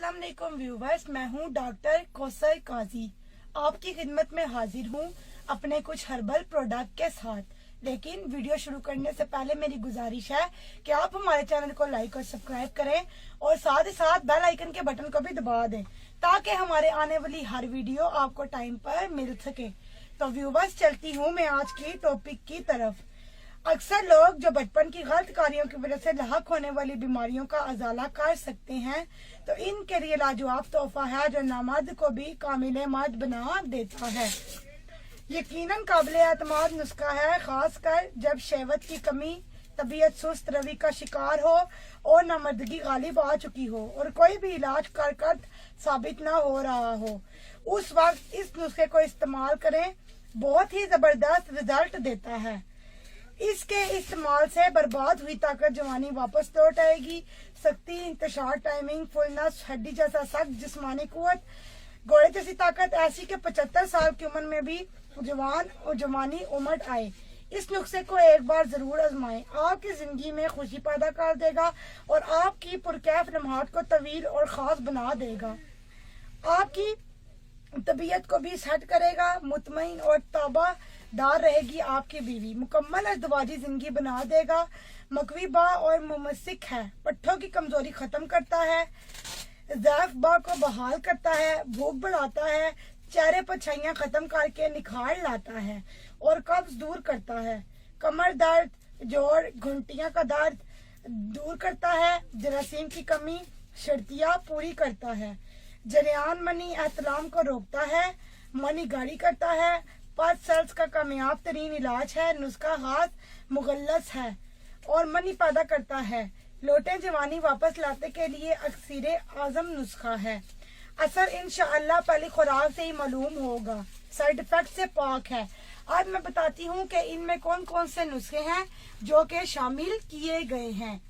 अस्सलाम वालेकुम व्यूवर्स, मैं हूं डॉक्टर कौसर काजी। आपकी खिदमत में हाजिर हूं अपने कुछ हर्बल प्रोडक्ट के साथ। लेकिन वीडियो शुरू करने से पहले मेरी गुजारिश है कि आप हमारे चैनल को लाइक और सब्सक्राइब करें और साथ ही साथ बेल आइकन के बटन को भी दबा दें ताकि हमारे आने वाली हर वीडियो आपको टाइम पर मिल सके। तो व्यूवर्स, चलती हूँ मैं आज की टॉपिक की तरफ। अक्सर लोग जो बचपन की गलत कार्यों की वजह से लाक होने वाली बीमारियों का अजाला कर सकते हैं, तो इनके लिए लाजवाब तोहफा है जो नामर्द को भी कामिल मर्द बना देता है। यकीनन काबिल एतमाद नुस्खा है, खासकर जब शहवत की कमी, तबीयत सुस्त रवि का शिकार हो और नामर्दगी गालिब आ चुकी हो और कोई भी इलाज कारगर साबित ना हो रहा हो। उस वक्त इस नुस्खे को इस्तेमाल करें, बहुत ही जबरदस्त रिजल्ट देता है। इसके इस्तेमाल से बर्बाद हुई ताकत जवानी वापस लौट आएगी। सख्ती, इंतशार, टाइमिंग, फुलनेस, हड्डी जैसा सख्त जिस्मानी कुव्वत, घोड़े जैसी ताकत, ऐसी के 75 साल की उम्र में भी जवान और जवानी उमड़ आए। इस नुस्खे को एक बार जरूर आजमाएं, आपकी जिंदगी में खुशी पैदा कर देगा और आपकी पुरकैफ लम्हात को तवील और खास बना देगा। आपकी तबीयत को भी सेट करेगा, मुतमईन और ताबादार रहेगी आपकी बीवी। मुकम्मल अज़दवाजी जिंदगी बना देगा। मकवी बा और मुमसिक है, पट्ठों की कमजोरी खत्म करता है, ज़ैफ बा को बहाल करता है, भूख बढ़ाता है, चेहरे पर छाइयां खत्म करके निखार लाता है और कब्ज दूर करता है। कमर दर्द, जोड़, घुंटियां का दर्द दूर करता है। जरासीम की कमी, शर्तियां पूरी करता है। जरियान मनी एहतलाम को रोकता है, मनी गाड़ी करता है। पद सेल्स का कामयाब तरीन इलाज है। नुस्खा हाथ मुगल्लस है और मनी पैदा करता है। लोटे जवानी वापस लाने के लिए अक्सीर आजम नुस्खा है। असर इंशाअल्लाह पहली खुराक से ही मालूम होगा। साइड इफेक्ट से पाक है। आज मैं बताती हूँ कि इनमें कौन कौन से नुस्खे हैं जो कि शामिल किए गए हैं।